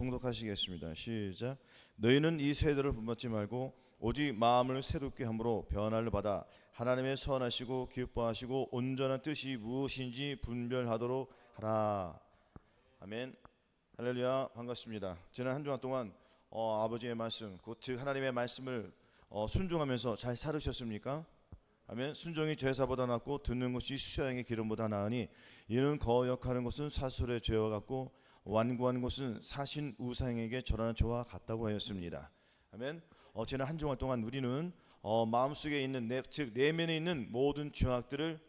봉독하시겠습니다. 시작. 너희는 이 세대를 본받지 말고 오직 마음을 새롭게 함으로 변화를 받아 하나님의 선하시고 기뻐하시고 온전한 뜻이 무엇인지 분별하도록 하라. 아멘. 할렐루야. 반갑습니다. 지난 한 주간 동안 아버지의 말씀, 즉 하나님의 말씀을 순종하면서 잘 살으셨습니까? 아멘. 순종이 제사보다 낫고 듣는 것이 수양의 기름보다 나으니 이는 거역하는 것은 사술의 죄와 같고 완고하는 것은 사신 우상에게 절하는 죄와 같다고 하였습니다. 아멘. 지난 한 주간 동안 우리는 마음속에 있는 즉 내면에 있는 모든 죄악들을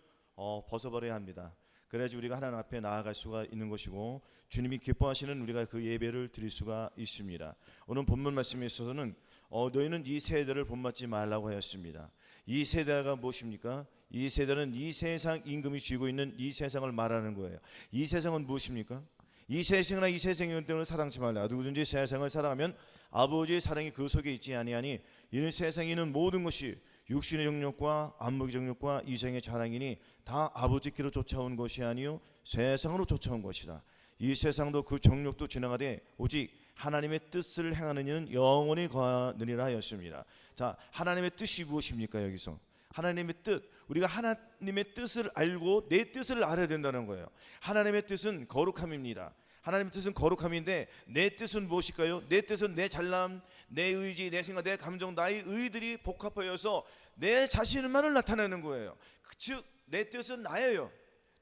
벗어버려야 합니다. 그래야지 우리가 하나님 앞에 나아갈 수가 있는 것이고 주님이 기뻐하시는 우리가 그 예배를 드릴 수가 있습니다. 오늘 본문 말씀에 있어서는 너희는 이 세대를 본받지 말라고 하였습니다. 이 세대가 무엇입니까? 이 세대는 이 세상 임금이 쥐고 있는 이 세상을 말하는 거예요. 이 세상은 무엇입니까? 이 세상이나 이 세상의 때문에 사랑치 말라. 누구든지 세상을 사랑하면 아버지의 사랑이 그 속에 있지 아니하니 이는 세상에 있는 모든 것이 육신의 정욕과 안목의 정욕과 이생의 자랑이니 다 아버지께로 쫓아온 것이 아니요 세상으로 쫓아온 것이다. 이 세상도 그 정욕도 지나가되 오직 하나님의 뜻을 행하는 이는 영원히 거하느니라 하였습니다. 자, 하나님의 뜻이 무엇입니까? 여기서 하나님의 뜻, 우리가 하나님의 뜻을 알고 내 뜻을 알아야 된다는 거예요. 하나님의 뜻은 거룩함입니다. 하나님의 뜻은 거룩함인데 내 뜻은 무엇일까요? 내 뜻은 내 잘남, 내 의지, 내 생각, 내 감정, 나의 의들이 복합하여서 내 자신만을 나타내는 거예요. 즉 내 뜻은 나예요.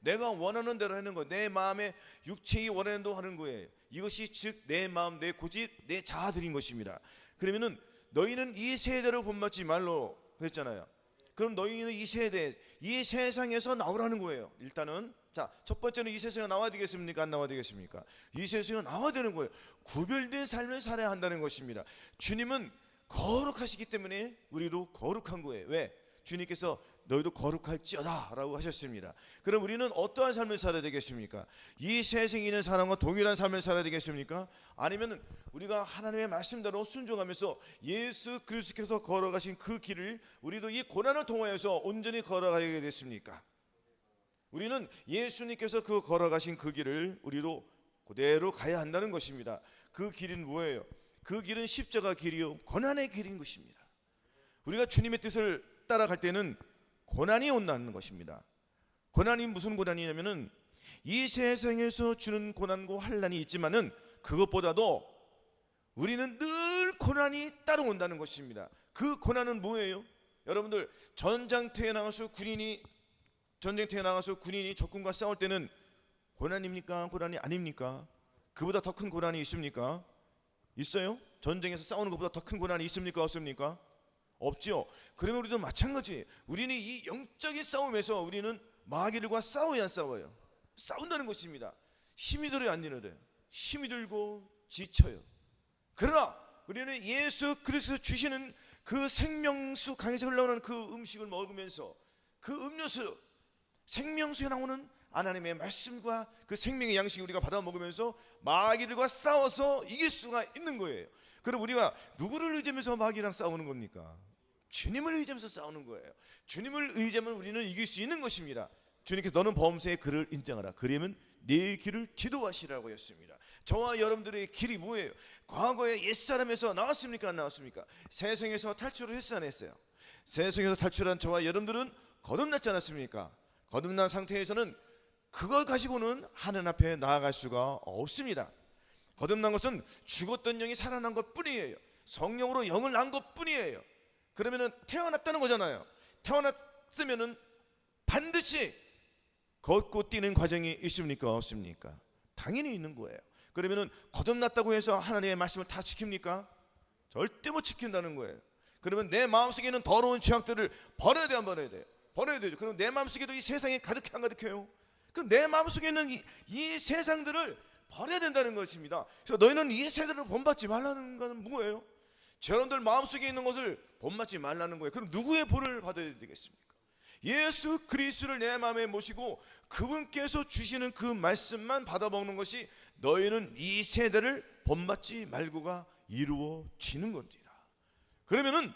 내가 원하는 대로 하는 거예요. 내 마음에 육체이 원하는 대로 하는 거예요. 이것이 즉 내 마음, 내 고집, 내 자아들인 것입니다. 그러면은 너희는 이 세대를 본받지 말로 그랬잖아요. 그럼 너희는 이 세대, 이 세상에서 나오라는 거예요. 일단은 자, 첫 번째는 이 세상에 나와야 되겠습니까? 안 나와야 되겠습니까? 이 세상에 나와야 되는 거예요. 구별된 삶을 살아야 한다는 것입니다. 주님은 거룩하시기 때문에 우리도 거룩한 거예요. 왜? 주님께서 너희도 거룩할지어다 라고 하셨습니다. 그럼 우리는 어떠한 삶을 살아야 되겠습니까? 이 세상에 있는 사람과 동일한 삶을 살아야 되겠습니까? 아니면 우리가 하나님의 말씀대로 순종하면서 예수 그리스도께서 걸어가신 그 길을 우리도 이 고난을 통하여서 온전히 걸어가게 됐습니까? 우리는 예수님께서 그 걸어가신 그 길을 우리도 그대로 가야 한다는 것입니다. 그 길은 뭐예요? 그 길은 십자가 길이요 고난의 길인 것입니다. 우리가 주님의 뜻을 따라갈 때는 고난이 온다는 것입니다. 고난이 무슨 고난이냐면은 이 세상에서 주는 고난과 환난이 있지만은 그것보다도 우리는 늘 고난이 따라온다는 것입니다. 그 고난은 뭐예요? 여러분들 전쟁터에 나가서 군인이 적군과 싸울 때는 고난입니까? 고난이 아닙니까? 그보다 더 큰 고난이 있습니까? 있어요? 전쟁에서 싸우는 것보다 더 큰 고난이 있습니까? 없습니까? 없죠. 그러면 우리도 마찬가지. 우리는 이 영적인 싸움에서 우리는 마귀들과 싸워야 싸워요. 싸운다는 것입니다. 힘이 들어요, 안 들어요? 힘이 들고 지쳐요. 그러나 우리는 예수 그리스도 주시는 그 생명수 강에서 흘러오는 그 음식을 먹으면서 그 음료수 생명수에 나오는 하나님의 말씀과 그 생명의 양식을 우리가 받아 먹으면서 마귀들과 싸워서 이길 수가 있는 거예요. 그럼 우리가 누구를 의지하면서 마귀랑 싸우는 겁니까? 주님을 의지하면서 싸우는 거예요. 주님을 의지하면 우리는 이길 수 있는 것입니다. 주님께서 너는 범사의 그를 인정하라. 그러면 네 길을 지도하시라고 했습니다. 저와 여러분들의 길이 뭐예요? 과거에 옛사람에서 나왔습니까? 안 나왔습니까? 세상에서 탈출을 했어 안 했어요? 세상에서 탈출한 저와 여러분들은 거듭났지 않았습니까? 거듭난 상태에서는 그거 가지고는 하나님 앞에 나아갈 수가 없습니다. 거듭난 것은 죽었던 영이 살아난 것 뿐이에요. 성령으로 영을 낳은 것 뿐이에요. 그러면은 태어났다는 거잖아요. 태어났으면은 반드시 걷고 뛰는 과정이 있습니까? 없습니까? 당연히 있는 거예요. 그러면은 거듭났다고 해서 하나님의 말씀을 다 지킵니까? 절대 못 지킨다는 거예요. 그러면 내 마음속에 있는 더러운 죄악들을 버려야 돼요, 안 버려야 돼요? 버려야 되죠. 그럼 내 마음속에도 이 세상에 가득해 안 가득해요? 그럼 내 마음속에 있는 이 세상들을 버려야 된다는 것입니다. 그래서 너희는 이 세대를 본받지 말라는 건 뭐예요? 여러분들 마음속에 있는 것을 본받지 말라는 거예요. 그럼 누구의 본을 받아야 되겠습니까? 예수 그리스도를 내 마음에 모시고 그분께서 주시는 그 말씀만 받아먹는 것이 너희는 이 세대를 본받지 말고가 이루어지는 겁니다. 그러면은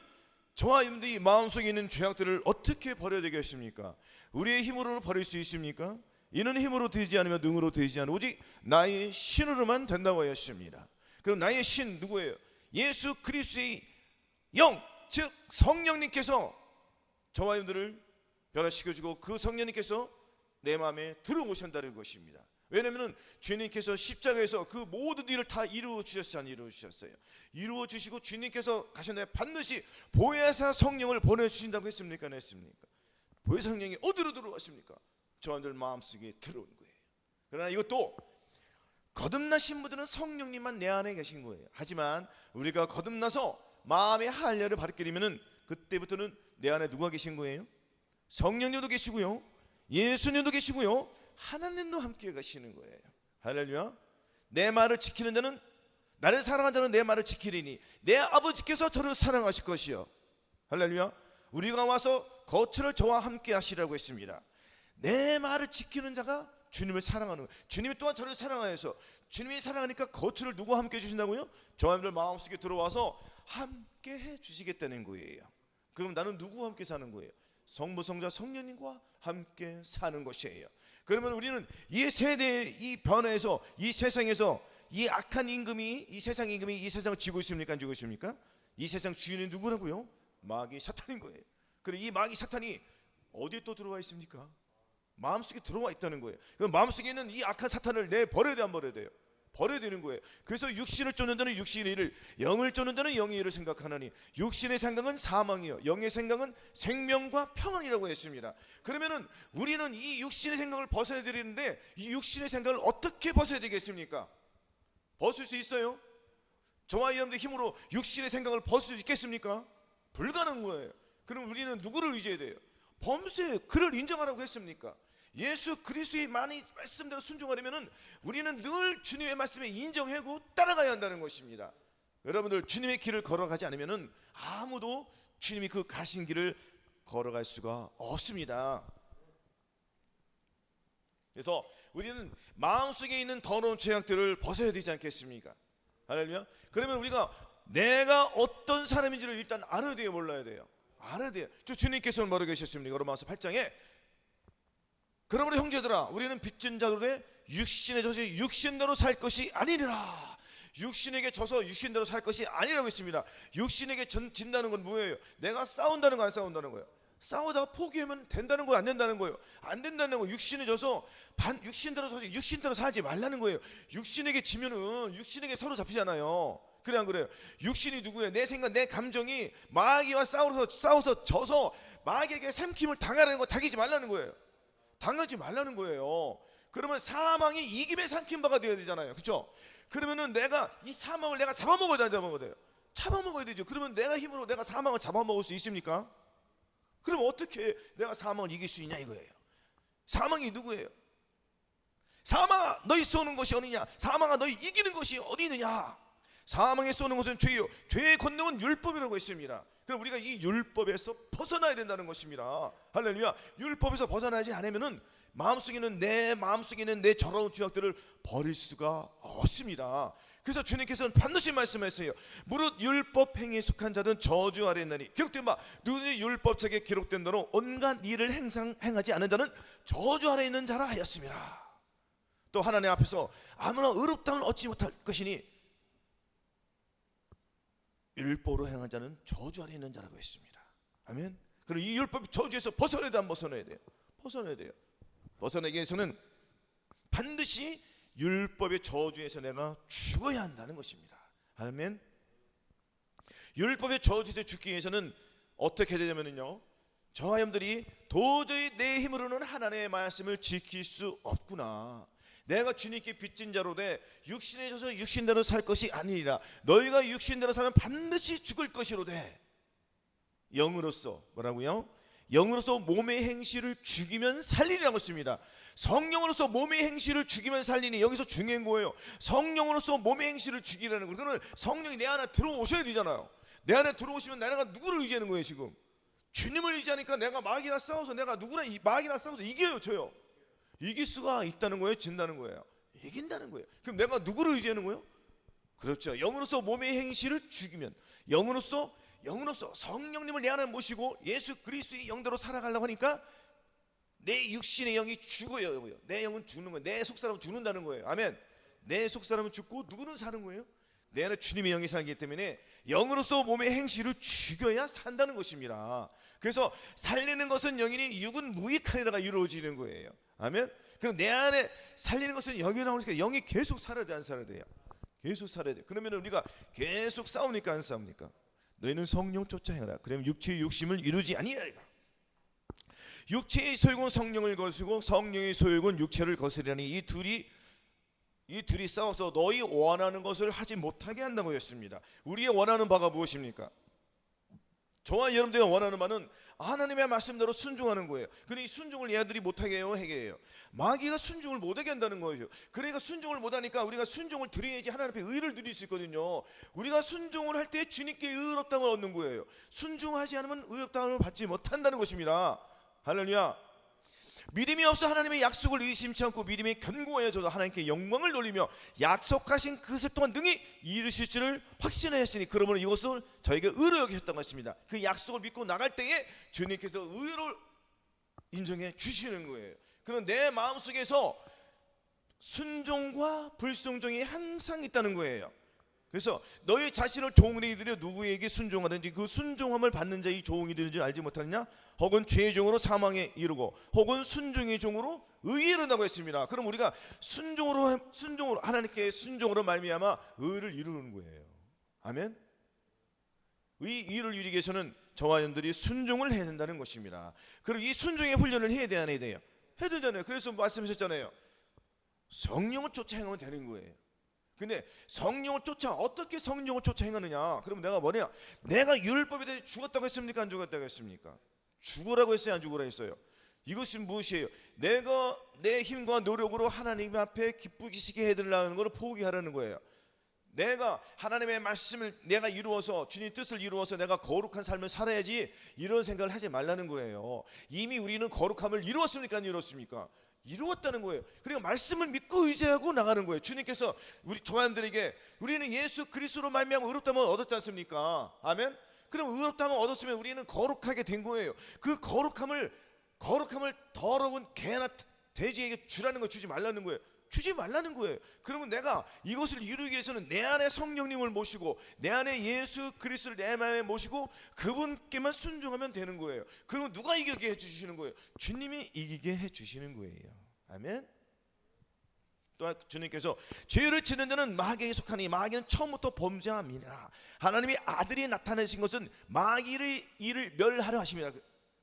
저와 여러분들이 마음속에 있는 죄악들을 어떻게 버려야 되겠습니까? 우리의 힘으로 버릴 수 있습니까? 이는 힘으로 되지 않으며 능으로 되지 않으며 오직 나의 신으로만 된다고 하였습니다. 그럼 나의 신 누구예요? 예수 그리스도의 영, 즉 성령님께서 저와 여러분들을 변화시켜주고 그 성령님께서 내 마음에 들어오신다는 것입니다. 왜냐하면 주님께서 십자가에서 그 모든 일을 다 이루어 주셨어요. 이루어 주시고 주님께서 가셨나요? 반드시 보혜사 성령을 보내주신다고 했습니까? 안 했습니까? 보혜사 성령이 어디로 들어왔습니까? 저들 마음속에 들어온 거예요. 그러나 이것도 거듭나신 분들은 성령님만 내 안에 계신 거예요. 하지만 우리가 거듭나서 마음의 할례를 받게 되면 그때부터는 내 안에 누가 계신 거예요? 성령님도 계시고요, 예수님도 계시고요, 하나님도 함께 가시는 거예요. 할렐루야. 내 말을 지키는 자는, 나를 사랑하는 자는 내 말을 지키리니 내 아버지께서 저를 사랑하실 것이요. 할렐루야. 우리가 와서 거처를 저와 함께 하시라고 했습니다. 내 말을 지키는 자가 주님을 사랑하는 거예요. 주님이 또한 저를 사랑하여서, 주님이 사랑하니까 거처를 누구와 함께 해주신다고요? 저희들 마음속에 들어와서 함께 해주시겠다는 거예요. 그럼 나는 누구와 함께 사는 거예요? 성부, 성자, 성령님과 함께 사는 것이에요. 그러면 우리는 이 세대의 이 변화에서, 이 세상에서 이 악한 임금이, 이 세상 임금이 이 세상을 쥐고 있습니까? 안 쥐고 있습니까? 이 세상 주인이 누구라고요? 마귀 사탄인 거예요. 그리고 이 마귀 사탄이 어디에 또 들어와 있습니까? 마음속에 들어와 있다는 거예요. 그럼 마음속에 있는 이 악한 사탄을 내버려야 돼, 안 버려야 돼요? 버려야 되는 거예요. 그래서 육신을 쫓는 자는 육신의 일을, 영을 쫓는 자는 영의 일을 생각하나니 육신의 생각은 사망이요 영의 생각은 생명과 평안이라고 했습니다. 그러면은 우리는 이 육신의 생각을 벗어야 되는데 이 육신의 생각을 어떻게 벗어야 되겠습니까? 벗을 수 있어요? 저와 여러분의 힘으로 육신의 생각을 벗을 수 있겠습니까? 불가능한 거예요. 그럼 우리는 누구를 의지해야 돼요? 범죄, 그를 인정하라고 했습니까? 예수 그리스도의 말씀대로 순종하려면 우리는 늘 주님의 말씀에 인정하고 따라가야 한다는 것입니다. 여러분들 주님의 길을 걸어가지 않으면 아무도 주님이 그 가신 길을 걸어갈 수가 없습니다. 그래서 우리는 마음속에 있는 더러운 죄악들을 벗어야 되지 않겠습니까? 할렐루야. 그러면 우리가 내가 어떤 사람인지를 일단 알아야 돼요, 몰라야 돼요? 알아야 돼요. 주님께서는 뭐라고 계셨습니까? 로마서 8장에 그러므로 형제들아 우리는 빚진 자들의 육신에 져서 육신대로 살 것이 아니니라. 육신에게 져서 육신대로 살 것이 아니라고 했습니다. 육신에게 진다는 건 뭐예요? 내가 싸운다는 거, 안 싸운다는 거예요? 싸우다가 포기하면 된다는 거예요, 안 된다는 거예요? 안 된다는 거예요. 육신에 져서 육신대로 살지 말라는 거예요. 육신에게 지면은 육신에게 서로 잡히잖아요. 그래 안 그래요? 육신이 누구예요? 내 생각, 내 감정이 마귀와 싸워서 져서 마귀에게 삼킴을 당하라는 거, 당하지 말라는 거예요. 당하지 말라는 거예요. 그러면 사망이 이김에 삼킨 바가 되어야 되잖아요. 그렇죠? 그러면은 내가 이 사망을 내가 잡아먹어야 돼요. 잡아먹어야 되죠. 그러면 내가 힘으로 내가 사망을 잡아먹을 수 있습니까? 그럼 어떻게 내가 사망을 이길 수 있냐 이거예요. 사망이 누구예요? 사망아 너희 쏘는 것이 어디냐? 사망아 너희 이기는 것이 어디 있느냐? 사망에 쏘는 것은 죄요, 죄의 권능은 율법이라고 했습니다. 그럼 우리가 이 율법에서 벗어나야 된다는 것입니다. 할렐루야. 율법에서 벗어나지 않으면은 마음속에 있는 내 더러운 죄악들을 버릴 수가 없습니다. 그래서 주님께서는 반드시 말씀하세요. 무릇 율법 행위에 속한 자는 저주 아래 있나니 기록된 바 누구든지 율법책에 기록된 대로 온갖 일을 행하지 않은 자는 저주 아래 있는 자라 하였습니다. 또 하나님 앞에서 아무나 의롭다함을 얻지 못할 것이니 율법으로 행한 자는 저주 아래 있는 자라고 했습니다. 아멘. 그럼 이 율법 저주에서 벗어나야 돼, 안 벗어나야 돼요? 벗어나야 돼요. 벗어나기 위해서는 반드시 율법의 저주에서 내가 죽어야 한다는 것입니다. 아멘. 율법의 저주에서 죽기 위해서는 어떻게 되냐면요, 저와 여러분들이 도저히 내 힘으로는 하나님의 말씀을 지킬 수 없구나. 내가 주님께 빚진 자로 돼 육신에 져서 육신대로 살 것이 아니라 너희가 육신대로 살면 반드시 죽을 것이로되 영으로서 뭐라고요? 영으로서 몸의 행실을 죽이면 살리리라고 했습니다. 성령으로서 몸의 행실을 죽이면 살리니 여기서 중요한 거예요. 성령으로서 몸의 행실을 죽이라는 거. 그러면 성령이 내 안에 들어오셔야 되잖아요. 내 안에 들어오시면 내가 누구를 의지하는 거예요? 지금 주님을 의지하니까 내가 마귀랑 싸워서 내가 누구랑 마귀랑 싸워서 이겨요, 져요. 이길 수가 있다는 거예요? 진다는 거예요? 이긴다는 거예요. 그럼 내가 누구를 의지하는 거예요? 그렇죠. 영으로서 몸의 행실을 죽이면 영으로서 성령님을 내 안에 모시고 예수 그리스도의 영대로 살아가려고 하니까 내 육신의 영이 죽어요. 내 영은 죽는 거예요. 내 속사람은 죽는다는 거예요. 아멘. 내 속사람은 죽고 누구는 사는 거예요? 내 안에 주님의 영이 살기 때문에 영으로서 몸의 행실을 죽여야 산다는 것입니다. 그래서 살리는 것은 영이니 육은 무익하리라가 이루어지는 거예요. 아멘. 그럼 내 안에 살리는 것은 영이 나오니까 영이 계속 살아야 돼, 안 살아야 돼요? 계속 살아야 돼. 그러면 우리가 계속 싸우니까 안 싸웁니까? 너희는 성령 쫓아 행하라. 그러면 육체의 욕심을 이루지 아니하리라. 육체의 소욕은 성령을 거스르고 성령의 소욕은 육체를 거스르니 이 둘이 싸워서 너희 원하는 것을 하지 못하게 한다고 했습니다. 우리의 원하는 바가 무엇입니까? 저와 여러분들이 원하는 바는 하나님의 말씀대로 순종하는 거예요. 근데 이 순종을 얘들이 못하게 해요, 하게 해요? 마귀가 순종을 못하게 한다는 거예요. 그러니까 순종을 못하니까 우리가 순종을 드려야지 하나님 앞에 의를 드릴 수 있거든요. 우리가 순종을 할 때 주님께 의롭다함을 얻는 거예요. 순종하지 않으면 의롭다함을 받지 못한다는 것입니다. 할렐루야. 믿음이 없어 하나님의 약속을 의심치 않고 믿음이 견고해져서 하나님께 영광을 돌리며 약속하신 그것을 또한 능히 이루실 줄을 확신하였으니 그러므로 이것을 저에게 의로 여기셨던 것입니다. 그 약속을 믿고 나갈 때에 주님께서 의로 인정해 주시는 거예요. 그럼 내 마음속에서 순종과 불순종이 항상 있다는 거예요. 그래서 너희 자신을 종으로 들여 누구에게 순종하든지 그 순종함을 받는 자의 종이 되는 줄 알지 못하느냐? 혹은 죄의 종으로 사망에 이르고 혹은 순종의 종으로 의에 이른다고 했습니다. 그럼 우리가 순종으로 하나님께 순종으로 말미암아 의를 이루는 거예요. 아멘. 의를 이루기 위해서는 저와 여러분들이 순종을 해야 된다는 것입니다. 그럼 이 순종의 훈련을 해야 돼야 안 해야 돼요? 해야 되잖아요. 그래서 말씀하셨잖아요. 성령을 쫓아 행하면 되는 거예요. 근데 성령을 쫓아 어떻게 성령을 쫓아 행하느냐? 그러면 내가 뭐냐? 내가 율법에 대해 죽었다고 했습니까? 안 죽었다고 했습니까? 죽으라고 했어요? 안 죽으라고 했어요? 이것은 무엇이에요? 내가 내 힘과 노력으로 하나님 앞에 기쁘시게 해드리려는 것을 포기하라는 거예요. 내가 하나님의 말씀을 내가 이루어서 주님 뜻을 이루어서 내가 거룩한 삶을 살아야지 이런 생각을 하지 말라는 거예요. 이미 우리는 거룩함을 이루었습니까? 안 이루었습니까? 이루었다는 거예요. 그러니까 말씀을 믿고 의지하고 나가는 거예요. 주님께서 우리 저한들에게 우리는 예수 그리스도로 말미암아 의롭다함을 얻었지 않습니까? 아멘. 그럼 의롭다함을 얻었으면 우리는 거룩하게 된 거예요. 그 거룩함을 더러운 개나 돼지에게 주라는 거 주지 말라는 거예요. 주지 말라는 거예요. 그러면 내가 이것을 이루기 위해서는 내 안에 성령님을 모시고 내 안에 예수 그리스도를 내 마음에 모시고 그분께만 순종하면 되는 거예요. 그러면 누가 이기게 해주시는 거예요? 주님이 이기게 해주시는 거예요. 아멘. 또한 주님께서 죄를 지는 자는 마귀에게 속하니 마귀는 처음부터 범죄함이라. 하나님의 아들이 나타내신 것은 마귀의 일을 멸하려 하십니다.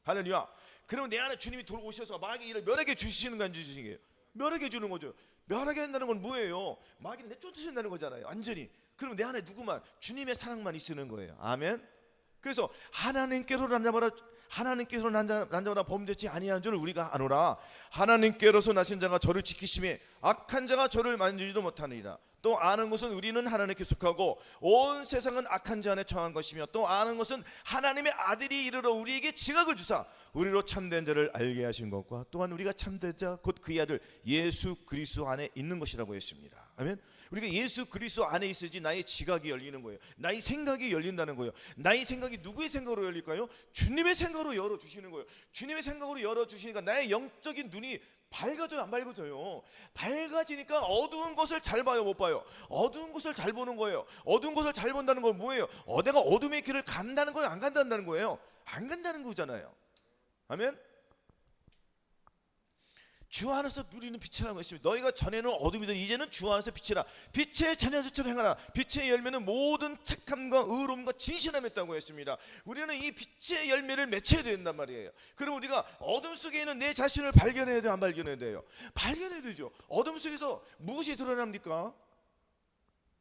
할렐루야. 그러면 내 안에 주님이 들어오셔서 마귀의 일을 멸하게 주시는 거 안 주시는 거예요? 멸하게 주는 거죠. 멸하게 한다는 건 뭐예요? 마귀를 내쫓으신다는 거잖아요. 완전히. 그럼 내 안에 누구만? 주님의 사랑만 있으는 거예요. 아멘. 그래서 하나님께로 난자마다 범죄치 아니한 줄 우리가 아노라. 하나님께로서 나신 자가 저를 지키심에 악한 자가 저를 만지지도 못하느니라. 또 아는 것은 우리는 하나님께 속하고 온 세상은 악한 자 안에 처한 것이며 또 아는 것은 하나님의 아들이 이르러 우리에게 지각을 주사 우리로 참된 자를 알게 하신 것과 또한 우리가 참된 자 곧 그의 아들 예수 그리스도 안에 있는 것이라고 했습니다. 아멘. 우리가 예수 그리스도 안에 있어야지 나의 지각이 열리는 거예요. 나의 생각이 열린다는 거예요. 나의 생각이 누구의 생각으로 열릴까요? 주님의 생각으로 열어주시는 거예요. 주님의 생각으로 열어주시니까 나의 영적인 눈이 밝아져요, 안 밝아져요? 밝아지니까 어두운 것을 잘 봐요, 못 봐요? 어두운 것을 잘 보는 거예요. 어두운 것을 잘 본다는 건 뭐예요? 내가 어둠의 길을 간다는 거예요, 안 간다는 거예요? 안 간다는 거잖아요. 아멘. 주 안에서 누리는 빛이라는 것입니다. 너희가 전에는 어둠이던 이제는 주 안에서 빛이라. 빛의 자녀들처럼 행하라. 빛의 열매는 모든 착함과 의로움과 진실함이 있다고 했습니다. 우리는 이 빛의 열매를 맺혀야 된단 말이에요. 그럼 우리가 어둠 속에 있는 내 자신을 발견해야 돼요, 안 발견해야 돼요? 발견해야 되죠. 어둠 속에서 무엇이 드러납니까?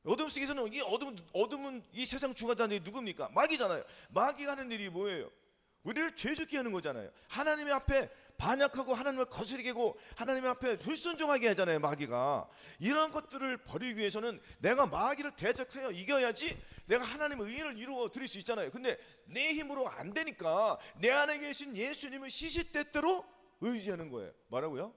어둠 속에서는 이 어둠은 이 세상 주관자들이 누굽니까? 마귀잖아요. 마귀가 하는 일이 뭐예요? 우리를 죄짓게 하는 거잖아요. 하나님의 앞에 반역하고 하나님을 거스르게 하고 하나님 앞에 불순종하게 하잖아요, 마귀가. 이런 것들을 버리기 위해서는 내가 마귀를 대적하여 이겨야지 내가 하나님의 의를 이루어 드릴 수 있잖아요. 근데 내 힘으로 안 되니까 내 안에 계신 예수님을 시시때때로 의지하는 거예요. 뭐라고요?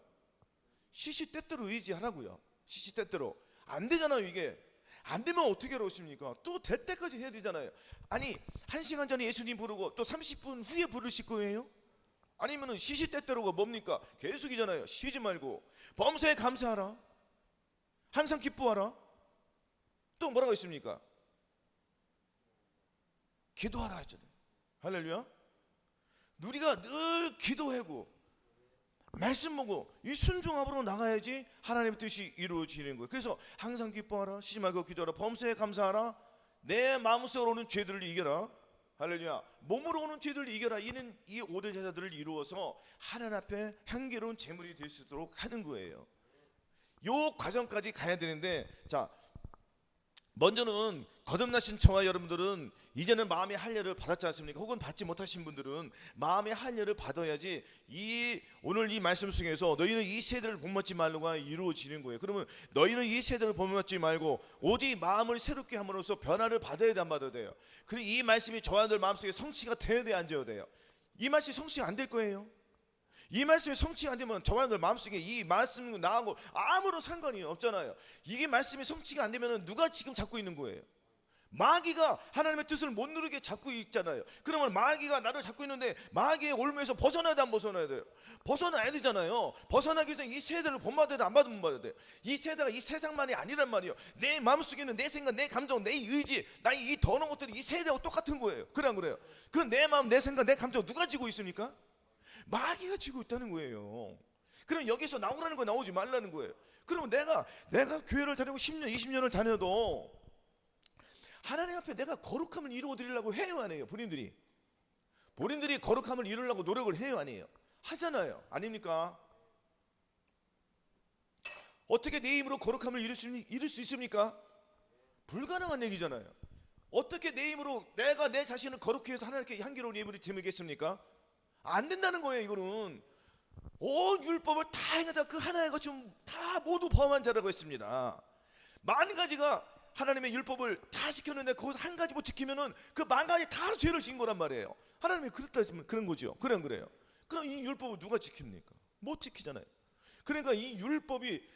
시시때때로 의지하라고요. 시시때때로. 안 되잖아요, 이게. 안 되면 어떻게 그러십니까? 또 될 때까지 해야 되잖아요. 아니 1시간 전에 예수님 부르고 또 30분 후에 부르실 거예요? 아니면은 시시때때로가 뭡니까? 계속이잖아요. 쉬지 말고 범사에 감사하라, 항상 기뻐하라, 또 뭐라고 했습니까? 기도하라 했잖아요. 할렐루야. 우리가 늘 기도하고 말씀 보고 이 순종함으로 나가야지 하나님의 뜻이 이루어지는 거예요. 그래서 항상 기뻐하라, 쉬지 말고 기도하라, 범사에 감사하라, 내 마음속으로 오는 죄들을 이겨라. 할렐루야. 몸으로 오는 죄들을 이겨라. 이는 이 5대 제사들을 이루어서 하나님 앞에 향기로운 제물이 될 수 있도록 하는 거예요. 요 과정까지 가야 되는데, 자, 먼저는 거듭나신 저와 여러분들은 이제는 마음의 할례를 받았지 않습니까? 혹은 받지 못하신 분들은 마음의 할례를 받아야지 오늘 이 말씀 속에서 너희는 이 세대를 본받지 말고가 이루어지는 거예요. 그러면 너희는 이 세대를 본받지 말고 오직 마음을 새롭게 함으로써 변화를 받아야 돼, 안 받아야 돼요? 그리고 이 말씀이 저와 들 마음속에 성취가 돼야 돼, 안 돼야 돼요? 이 말씀이 성취가 안 될 거예요. 이 말씀이 성취가 안 되면 저와 여러분들 마음속에 이 말씀 나하고 아무런 상관이 없잖아요. 이게 말씀이 성취가 안 되면 누가 지금 잡고 있는 거예요? 마귀가 하나님의 뜻을 못 누르게 잡고 있잖아요. 그러면 마귀가 나를 잡고 있는데 마귀의 올무에서 벗어나야 돼, 안 벗어나야 돼요? 벗어나야 되잖아요. 벗어나기 전에 이 세대를 본받아야 돼, 안 받아야 돼요? 이 세대가 이 세상만이 아니란 말이에요. 내 마음속에 있는 내 생각, 내 감정, 내 의지, 나의 이 더러운 것들이 이 세대하고 똑같은 거예요. 그래 안 그래요? 그 내 마음, 내 생각, 내 감정 누가 지고 있습니까? 마귀가 지고 있다는 거예요. 그럼 여기서 나오라는 거 나오지 말라는 거예요. 그러면 내가 교회를 다니고 10년, 20년을 다녀도 하나님 앞에 내가 거룩함을 이루어 드리려고 해요, 안 해요? 본인들이 거룩함을 이루려고 노력을 해요, 안 해요? 하잖아요. 아닙니까? 어떻게 내 힘으로 거룩함을 이룰 수 있습니까? 불가능한 얘기잖아요. 어떻게 내 힘으로 내가 내 자신을 거룩히 해서 하나님께 향기로운 예물이 드리겠습니까? 안 된다는 거예요. 이거는 온 율법을 다 행하다 그 하나의 것이 다 모두 범한 자라고 했습니다. 만 가지가 하나님의 율법을 다 지켰는데 거기서 한 가지 못 지키면은 그 만 가지 다 죄를 지은 거란 말이에요. 하나님이 그랬다 하시면 그런 거죠. 그래 안 그래요? 그럼 이 율법을 누가 지킵니까? 못 지키잖아요. 그러니까 이 율법이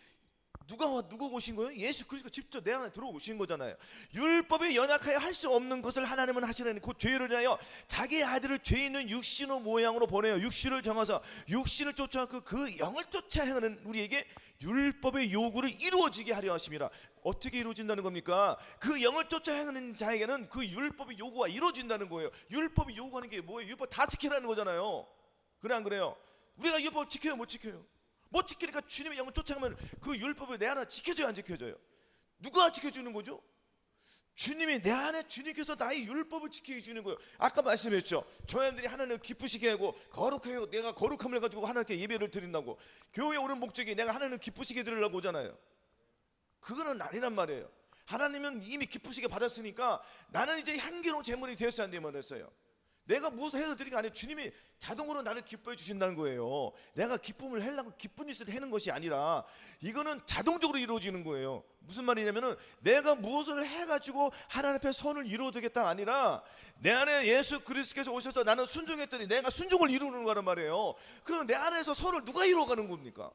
누가 오신 거예요? 예수 그리스도가 직접 내 안에 들어오신 거잖아요. 율법에 연약하여 할 수 없는 것을 하나님은 하시라니 곧 죄를 인하여 자기 아들을 죄 있는 육신의 모양으로 보내요. 육신을 정하사 육신을 쫓아서 그 영을 쫓아 행하는 우리에게 율법의 요구를 이루어지게 하려 하심이라. 어떻게 이루어진다는 겁니까? 그 영을 쫓아 행하는 자에게는 그 율법의 요구가 이루어진다는 거예요. 율법이 요구하는 게 뭐예요? 율법 다 지키라는 거잖아요. 그래 안 그래요? 우리가 율법 지켜요, 못 지켜요? 못 지키니까 주님의 영을 쫓아가면 그 율법이 내 안에 지켜져요, 안 지켜져요? 누가 지켜주는 거죠? 주님이 내 안에, 주님께서 나의 율법을 지키게 주는 거예요. 아까 말씀했죠. 저희들이 하나님을 기쁘시게 하고 거룩하게 하고 내가 거룩함을 가지고 하나님께 예배를 드린다고. 교회에 오는 목적이 내가 하나님을 기쁘시게 드리려고 오잖아요. 그거는 아니란 말이에요. 하나님은 이미 기쁘시게 받았으니까 나는 이제 향기로운 제물이 되었어야 안 되면 했어요. 내가 무엇을 해서 드린 게 아니에요. 주님이 자동으로 나를 기뻐해 주신다는 거예요. 내가 기쁨을 하려고 기쁜 짓을 하는 것이 아니라 이거는 자동적으로 이루어지는 거예요. 무슨 말이냐면은 내가 무엇을 해가지고 하나님 앞에 선을 이루어주겠다 아니라 내 안에 예수 그리스도께서 오셔서 나는 순종했더니 내가 순종을 이루는 거란 말이에요. 그럼 내 안에서 선을 누가 이루어가는 겁니까?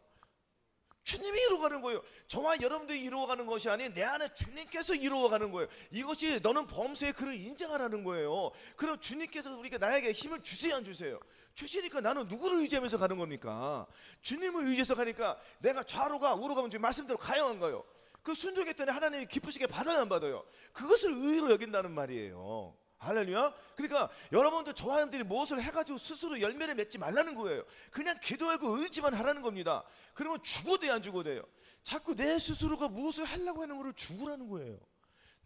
주님이 이루어가는 거예요. 저와 여러분들이 이루어가는 것이 아닌 내 안에 주님께서 이루어가는 거예요. 이것이 너는 범사의 그를 인정하라는 거예요. 그럼 주님께서 우리가 나에게 힘을 주세요, 안 주세요? 주시니까 나는 누구를 의지하면서 가는 겁니까? 주님을 의지해서 가니까 내가 좌로가 우로가 지금 말씀대로 가요, 안 가요? 그 순종했더니 하나님이 기쁘시게 받아요, 안 받아요? 그것을 의로 여긴다는 말이에요. 할렐루야. 그러니까 여러분들 저와 여러분들이 무엇을 해가지고 스스로 열매를 맺지 말라는 거예요. 그냥 기도하고 의지만 하라는 겁니다. 그러면 죽어도 안 죽어도 돼요. 자꾸 내 스스로가 무엇을 하려고 하는 거를 죽으라는 거예요.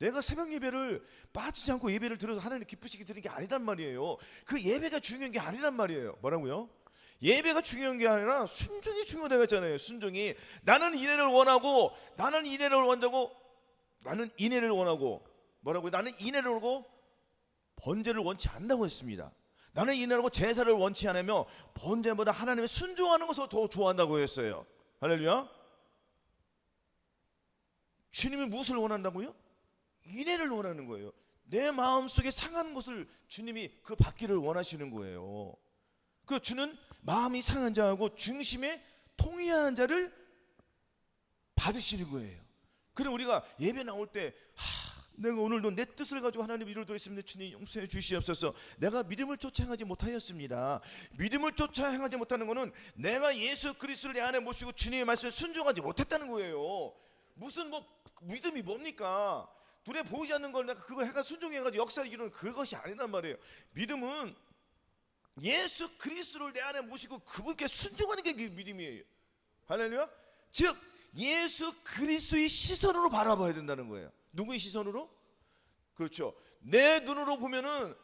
내가 새벽 예배를 빠지지 않고 예배를 드려서 하나님 기쁘시게 드리는 게 아니란 말이에요. 그 예배가 중요한 게 아니란 말이에요. 뭐라고요? 예배가 중요한 게 아니라 순종이 중요하다고 했잖아요. 순종이. 나는 인애를 원하고 뭐라고요? 나는 인애를 원하고 번제를 원치 않는다고 했습니다. 나는 인애하고 제사를 원치 않으며 번제보다 하나님의 순종하는 것을 더 좋아한다고 했어요. 할렐루야. 주님이 무엇을 원한다고요? 인애를 원하는 거예요. 내 마음속에 상한 것을 주님이 그 받기를 원하시는 거예요. 그 주는 마음이 상한 자하고 중심에 통회하는 자를 받으시는 거예요. 그럼 우리가 예배 나올 때 내가 오늘도 내 뜻을 가지고 하나님 이루어드렸습니다. 주님 용서해 주시옵소서. 내가 믿음을 쫓아 행하지 못하였습니다. 믿음을 쫓아 행하지 못하는 것은 내가 예수 그리스도를 내 안에 모시고 주님의 말씀에 순종하지 못했다는 거예요. 무슨 믿음이 뭡니까? 눈에 보이지 않는 걸 내가 그거 해가 순종해가지고 역사를 이루는 그것이 아니란 말이에요. 믿음은 예수 그리스도를 내 안에 모시고 그분께 순종하는 게 믿음이에요. 할렐루야. 즉 예수 그리스도의 시선으로 바라봐야 된다는 거예요. 누구의 시선으로? 그렇죠. 내 눈으로 보면은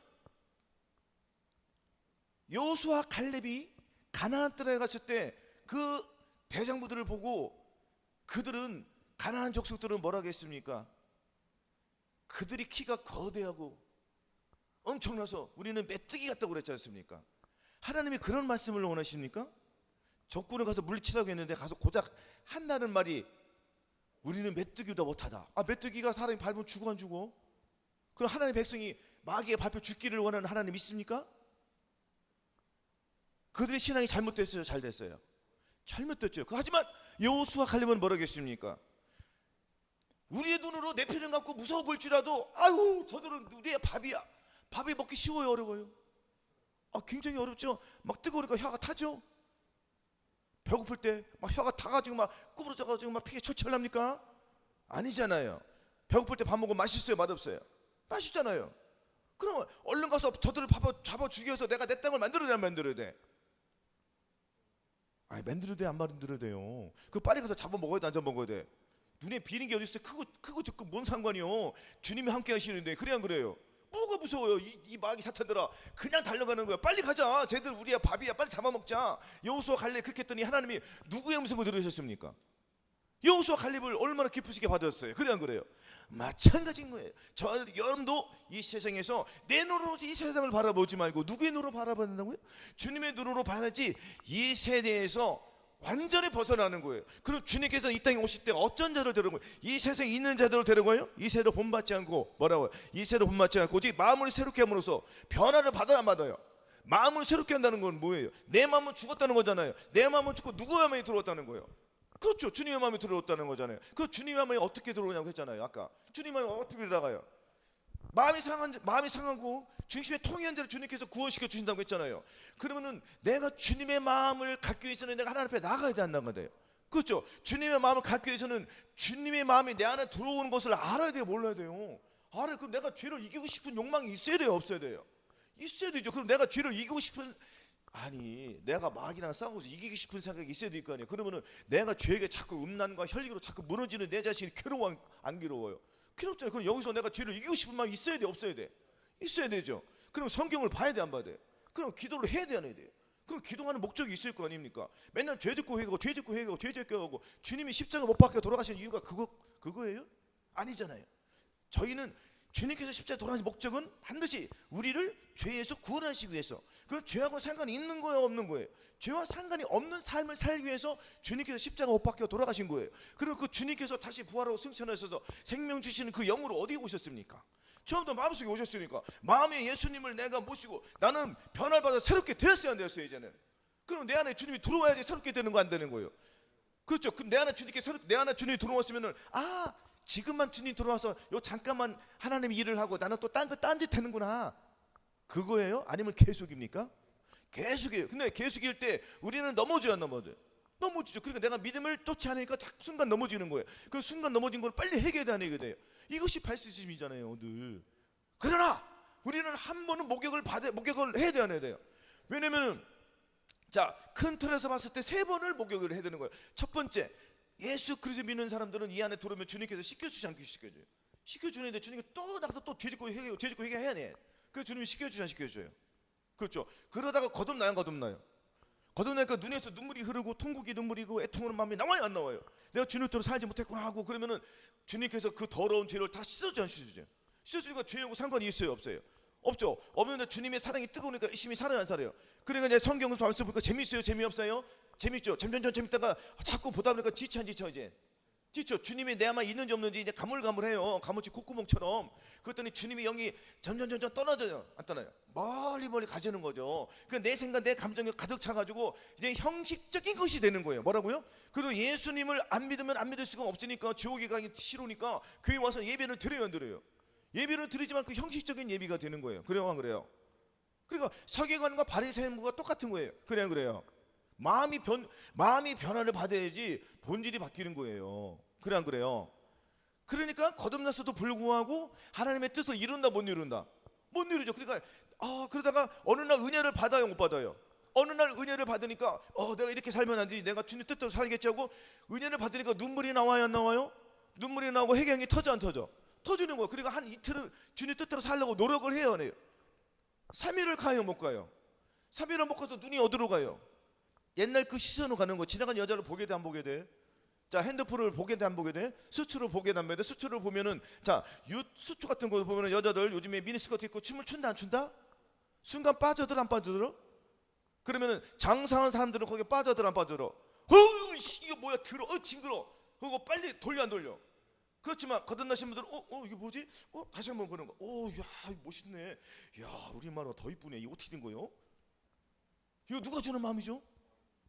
여호수아 갈렙이 가나안 땅에 갔을 때 그 대장부들을 보고 그들은 가나안 족속들은 뭐라고 했습니까? 그들이 키가 거대하고 엄청나서 우리는 메뚜기 같다고 그랬지 않습니까? 하나님이 그런 말씀을 원하십니까? 적군을 가서 물리치라고 했는데 가서 고작 한다는 말이 우리는 메뚜기보다 못하다. 메뚜기가 사람이 밟으면 죽어 안 죽어? 그럼 하나님의 백성이 마귀에 밟혀 죽기를 원하는 하나님 있습니까? 그들의 신앙이 잘못됐어요? 잘 됐어요? 잘못됐죠. 하지만 여호수아 갈렙은 뭐라고 했습니까? 우리의 눈으로 내 편을 갖고 무서워 보일지라도 아유 저들은 우리의 밥이야. 밥이 먹기 쉬워요? 어려워요? 굉장히 어렵죠. 막 뜨거우니까 혀가 타죠. 배고플 때 막 혀가 타가지고 막 구부러져가지고 막 피가 철철 납니까? 아니잖아요. 배고플 때 밥 먹으면 맛있어요? 맛없어요? 맛있잖아요. 그러면 얼른 가서 저들을 잡아 죽여서 내가 내 땅을 만들어야 돼, 안 만들어야 돼? 만들어야 돼, 안 만들어야 돼요? 그 빨리 가서 잡아 먹어야 돼, 안 잡아 먹어야 돼? 눈에 비는 게 어디 있어요? 크고 적고 뭔 상관이요? 주님이 함께 하시는데. 그래 안 그래요? 뭐가 무서워요? 이 마귀 사탄들아, 그냥 달려가는 거야. 빨리 가자. 쟤들 우리야 밥이야. 빨리 잡아먹자. 여호수아 갈렙 그렇게 했더니 하나님이 누구의 음성을 들으셨습니까? 여호수아 갈렙을 얼마나 기쁘시게 받았어요. 그래 안 그래요? 마찬가지인 거예요. 여러분도 이 세상에서 내 눈으로 이 세상을 바라보지 말고 누구의 눈으로 바라봐야 된다고요? 주님의 눈으로 봐야지 이 세대에서 완전히 벗어나는 거예요. 그럼 주님께서 이 땅에 오실 때 어쩐 자를 데려온 거예요? 이 세상에 있는 자들을 데려가요? 이 세대를 본받지 않고 뭐라고요? 이 세대를 본받지 않고 오직 마음을 새롭게 함으로써 변화를 받아야 안 받아요? 마음을 새롭게 한다는 건 뭐예요? 내 마음은 죽었다는 거잖아요. 내 마음은 죽고 누구의 마음이 들어왔다는 거예요? 그렇죠. 주님의 마음이 들어왔다는 거잖아요. 그 주님의 마음이 어떻게 들어오냐고 했잖아요. 아까 주님의 마음이 어떻게 들어가요? 마음이 상하고 중심에 통해한 자를 주님께서 구원시켜 주신다고 했잖아요. 그러면은 내가 주님의 마음을 갖기 위해서는 내가 하나님 앞에 나가야 돼, 안 나가야 돼요? 그렇죠. 주님의 마음을 갖기 위해서는 주님의 마음이 내 안에 들어오는 것을 알아야 돼요, 몰라야 돼요? 그럼 내가 죄를 이기고 싶은 욕망이 있어야 돼요, 없어야 돼요? 있어야 되죠. 그럼 내가 죄를 이기고 싶은 내가 마귀랑 싸우고 이기고 싶은 생각이 있어야 될 거 아니에요. 그러면은 내가 죄에게 자꾸 음란과 혈기로 자꾸 무너지는 내 자신이 괴로워 안 괴로워요? 괴롭잖아요. 그럼 여기서 내가 죄를 이기고 싶은 마음이 있어야 돼, 없어야 돼? 있어야 되죠. 그럼 성경을 봐야 돼, 안 봐야 돼? 그럼 기도를 해야 돼, 안 해야 돼? 그럼 기도하는 목적이 있을 거 아닙니까? 맨날 죄 짓고 회개하고 죄 짓고 회개하고 죄 짓고 회개하고 주님이 십자가 못 박혀 돌아가신 이유가 그거예요? 아니잖아요. 저희는 주님께서 십자가 돌아가신 목적은 반드시 우리를 죄에서 구원하시기 위해서. 그 죄하고 상관이 있는 거예요, 없는 거예요? 죄와 상관이 없는 삶을 살기 위해서 주님께서 십자가 못 박혀 돌아가신 거예요. 그리고 그 주님께서 다시 부활하고 승천하셔서 생명 주시는 그 영으로 어디에 오셨습니까? 처음부터 마음속에 오셨으니까 마음에 예수님을 내가 모시고 나는 변화를 받아 새롭게 되었어야 안 되었어요? 이제는 그럼 내 안에 주님이 들어와야지 새롭게 되는 거 안 되는 거예요? 그렇죠. 그럼 내 안에 주님이 들어왔으면은 지금만 주님 들어와서 요 잠깐만 하나님의 일을 하고 나는 또 딴짓 하는구나, 그거예요? 아니면 계속입니까? 계속이에요. 근데 계속일 때 우리는 넘어져요, 안 넘어져요? 넘어지죠. 그러니까 내가 믿음을 쫓지 않으니까 순간 넘어지는 거예요. 그 순간 넘어진 걸 빨리 해결해야 되거든요. 이것이 발시즘이잖아요, 늘. 그러나 우리는 한 번은 목욕을 해야 돼요, 안 해야 돼요? 왜냐면은 큰 틀에서 봤을 때 3번을 목욕을 해야 되는 거예요. 첫 번째, 예수 그리스도 믿는 사람들은 이 안에 들어오면 주님께서 씻겨주지 않게 씻겨줘요. 씻겨주는데 주님이 또 나가서 또 죄짓고 회개해야 돼. 그래서 주님이 씻겨주지 안 씻겨줘요. 그렇죠. 그러다가 거듭나요, 안 거듭나요? 거듭나니까 눈에서 눈물이 흐르고 통곡이 눈물이고 애통하는 마음이 나와요, 안 나와요? 내가 주님으로 살지 못했구나 하고 그러면은 주님께서 그 더러운 죄를 다 씻어주지 안 씻어줘요? 씻어주니까 죄하고 상관이 있어요, 없어요? 없죠. 없는데 주님의 사랑이 뜨거우니까 열심히 살아요, 안 살아요? 그러니까 이제 성경을 말씀 보니까 재밌어요, 재미없어요? 재밌죠. 점점 재밌다가 자꾸 보다 보니까 지쳐 이제. 지쳐. 주님이 내 안에 있는지 없는지 이제 가물가물해요. 가물치 콧구멍처럼. 그랬더니 주님의 영이 점점 떠나져요, 안 떠나요? 멀리 가지는 거죠. 그 내 생각, 내 감정이 가득 차가지고 이제 형식적인 것이 되는 거예요. 뭐라고요? 그리고 예수님을 안 믿으면 안 믿을 수가 없으니까 지옥에 가기 싫으니까 교회 와서 예배를 드려요, 안 드려요? 예배를 드리지만 그 형식적인 예배가 되는 거예요. 그래요, 안 그래요? 그러니까 서기관과 바리새인과 똑같은 거예요. 그래요, 안 그래요? 마음이 변화를 받아야지 본질이 바뀌는 거예요. 그래 안 그래요? 그러니까 거듭났어도 불구하고 하나님의 뜻을 이룬다 못 이룬다? 못 이루죠. 그러니까 그러다가 어느 날 은혜를 받아요 못 받아요? 어느 날 은혜를 받으니까 내가 이렇게 살면 안 되지, 내가 주님 뜻대로 살겠지 하고 은혜를 받으니까 눈물이 나와요 안 나와요? 눈물이 나오고 회개형이 터져 안 터져? 터지는 거예요. 그러니까 한 이틀은 주님 뜻대로 살려고 노력을 해요 안 해요? 3일을 가요 못 가요? 3일을 못 가서 눈이 어디로 가요? 옛날 그 시선으로 가는 거. 지나간 여자를 보게 돼 안 보게 돼? 자, 핸드폰을 보게 돼 안 보게 돼? 수초를 보게 돼 안 보게 돼? 수초를 보면은, 자, 수초 같은 거 보면은 여자들 요즘에 미니스커트 입고 춤을 춘다 안 춘다? 순간 빠져들 안 빠져들어? 그러면은 장사한 사람들은 거기에 빠져들 안 빠져들어? 이거 뭐야, 들어, 징그러. 그거 빨리 돌려 안 돌려? 그렇지만 거듭나신 분들은 이게 뭐지? 다시 한번 보는 거. 야, 멋있네. 야, 우리 마누라 더 이쁘네. 이거 어떻게 된 거예요? 이거 누가 주는 마음이죠?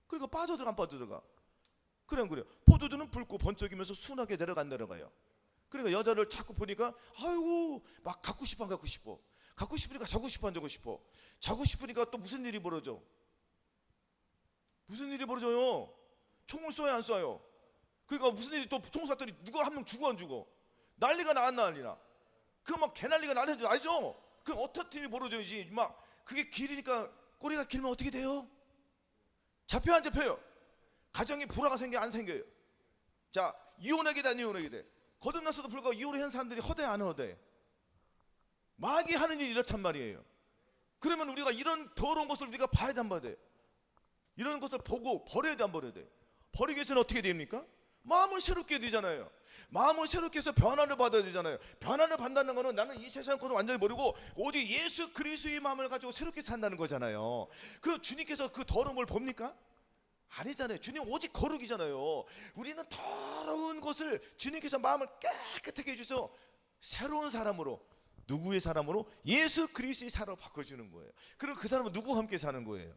그러니까 빠져들어 안 빠져들어가? 그래요. 포도주는 붉고 번쩍이면서 순하게 내려가요. 그러니까 여자를 자꾸 보니까 아이고 막 갖고 싶으니까 자고 싶으니까 또 무슨 일이 벌어져요? 총을 쏴요 안 쏴요? 그러니까 무슨 일이 또 총 쐈더니 누가 한 명 죽어 안 죽어? 난리가 나 안 난리나? 그 막 개난리가 나는 알죠? 그럼 어떻게 일이 벌어져야지? 막 그게 길이니까 꼬리가 길면 어떻게 돼요? 잡혀요 안 잡혀요? 가정에 불화가 생겨 안 생겨요? 자, 이혼하게 돼 안 이혼하게 돼? 거듭났어도 불구하고 이혼을 한 사람들이 허대 안 허대? 마귀 하는 일이 이렇단 말이에요. 그러면 우리가 이런 더러운 것을 우리가 봐야 돼 안 봐야 돼? 이런 것을 보고 버려야 돼 안 버려야 돼? 버리기 위해서는 어떻게 됩니까? 마음을 새롭게 해야 되잖아요. 마음을 새롭게 해서 변화를 받아야 되잖아요. 변화를 받는다는 것은 나는 이 세상 것을 완전히 버리고 오직 예수 그리스도의 마음을 가지고 새롭게 산다는 거잖아요. 그럼 주님께서 그 더러움을 봅니까? 아니잖아요. 주님 오직 거룩이잖아요. 우리는 더러운 것을 주님께서 마음을 깨끗하게 해주셔서 새로운 사람으로, 누구의 사람으로? 예수 그리스도의 사람으로 바꿔주는 거예요. 그럼 그 사람은 누구와 함께 사는 거예요?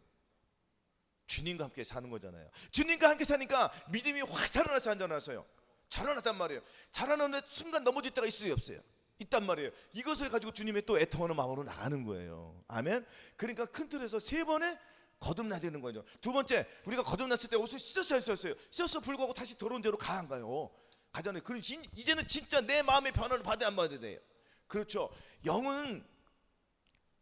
주님과 함께 사는 거잖아요. 주님과 함께 사니까 믿음이 확 자라나서 안 자라나서요? 자라났단 말이에요. 자라나는데 순간 넘어질 때가 있어요 없어요? 있단 말이에요. 이것을 가지고 주님의 또 애통하는 마음으로 나가는 거예요. 아멘. 그러니까 큰 틀에서 3번에 거듭나야 되는 거죠. 2번째, 우리가 거듭났을 때 옷을 씻었어요 안 씻었어요? 씻어서 불구하고 다시 더러운 대로 가 안 가요? 가잖아요. 그럼 이제는 진짜 내 마음의 변화를 받아야 안 받아야 돼요? 그렇죠. 영은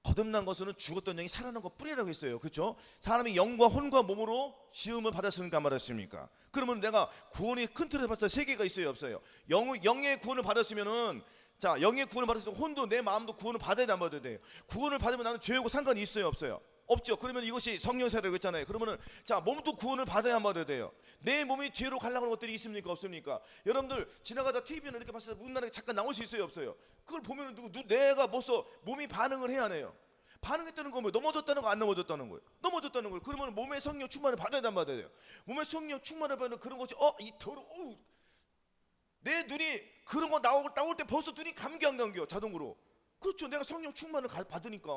거듭난 것은 죽었던 영이 살아난 것 뿐이라고 했어요. 그렇죠? 사람이 영과 혼과 몸으로 지음을 받았습니까 안 받았습니까? 그러면 내가 구원이 큰 틀에서 봤을 때 3개가 있어요 없어요? 영의 구원을 받았으면은, 자, 영의 구원을 받았으면 혼도 내 마음도 구원을 받아야 돼 안 받아야 돼요? 구원을 받으면 나는 죄하고 상관이 있어요 없어요? 없죠. 그러면 이것이 성령 세례라고 했잖아요. 그러면은, 자, 몸도 구원을 받아야 안 받아야 돼요? 내 몸이 죄로 가려고 하는 것들이 있습니까 없습니까? 여러분들 지나가다 TV는 이렇게 봤을 때 문나라에 잠깐 나올 수 있어요 없어요? 그걸 보면은 내가 벌써 몸이 반응을 해야 해요. 반응했다는 건 뭐예요? 넘어졌다는 거 안 넘어졌다는 거예요? 넘어졌다는 거예요. 그러면 몸의 성령 충만을 받아야 돼 안 받아야 돼요? 몸의 성령 충만을 받는 그런 것이 이 더러워, 내 눈이 그런 거 나올 때 벌써 눈이 감겨 안 감겨 자동으로? 그렇죠. 내가 성령 충만을 받으니까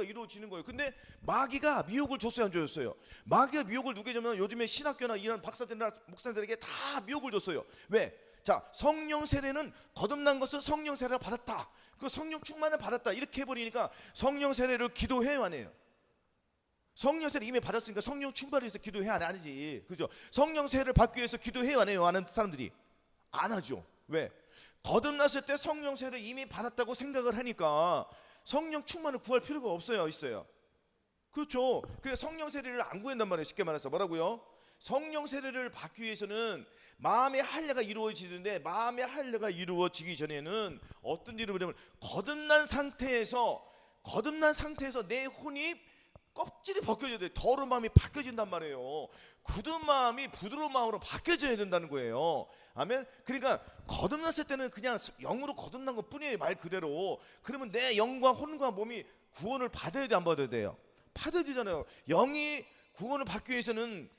이루어지는 거예요. 근데 마귀가 미혹을 줬어요 안 줬어요? 마귀가 미혹을 누게 주면 요즘에 신학교나 이런 박사들이나 목사들에게 다 미혹을 줬어요. 왜? 자, 성령 세례는 거듭난 것은 성령 세례를 받았다, 그 성령 충만을 받았다 이렇게 해버리니까 성령 세례를 기도해요 안 해요? 성령 세례 이미 받았으니까 성령 충만을 위해서 기도해야 안 하지, 그죠? 성령 세례를 받기 위해서 기도해요 안 해요? 하는 사람들이 안 하죠. 왜? 거듭났을 때 성령 세례를 이미 받았다고 생각을 하니까 성령 충만을 구할 필요가 없어요 있어요? 그렇죠. 그래서 성령 세례를 안 구한단 말이에요. 쉽게 말해서 뭐라고요? 성령 세례를 받기 위해서는 마음의 할례가 이루어지는데, 마음의 할례가 이루어지기 전에는 어떤 일을 보냐면 거듭난 상태에서 내 혼이 껍질이 벗겨져야 돼. 더러운 마음이 바뀌어진단 말이에요. 굳은 마음이 부드러운 마음으로 바뀌어져야 된다는 거예요. 아멘. 그러니까 거듭났을 때는 그냥 영으로 거듭난 것 뿐이에요 말 그대로. 그러면 내 영과 혼과 몸이 구원을 받아야 돼 안 받아야 돼요? 받아야 되잖아요. 영이 구원을 받기 위해서는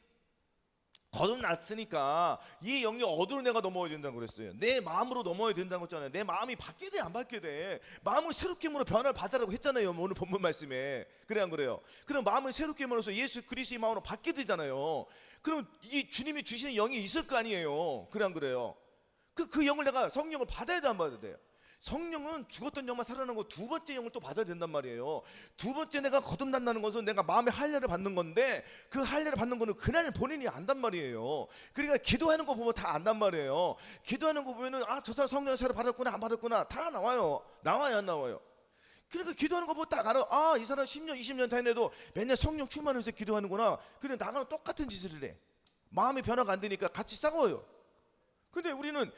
거듭났으니까 이 영이 어디로 내가 넘어야 된다고 그랬어요? 내 마음으로 넘어야 된다고 했잖아요. 내 마음이 바뀌게 돼 안 바뀌게 돼? 마음을 새롭게 물어 변화를 받으라고 했잖아요 오늘 본문 말씀에. 그래 안 그래요? 그럼 마음을 새롭게 물어서 예수 그리스도의 마음으로 바뀌게 되잖아요. 그럼 이 주님이 주시는 영이 있을 거 아니에요? 그래 안 그래요? 그 영을 내가 성령을 받아야 돼 안 받아야 돼요? 성령은 죽었던 영만 살아나는 거 두 번째 영을 또 받아야 된단 말이에요. 두 번째 내가 거듭난다는 것은 내가 마음의 할례를 받는 건데, 그 할례를 받는 거는 그날 본인이 안단 말이에요. 그러니까 기도하는 거 보면 다 안단 말이에요. 기도하는 거 보면은 저 사람 성령의 세례 받았구나 안 받았구나 다 나와요. 나와요 안 나와요? 그러니까 기도하는 거 보면 딱 알아. 이 사람 10년 20년 다 했는데도 맨날 성령 충만해서 기도하는구나. 근데 나가는 똑같은 짓을 해. 마음의 변화가 안 되니까 같이 싸워요. 근데 우리는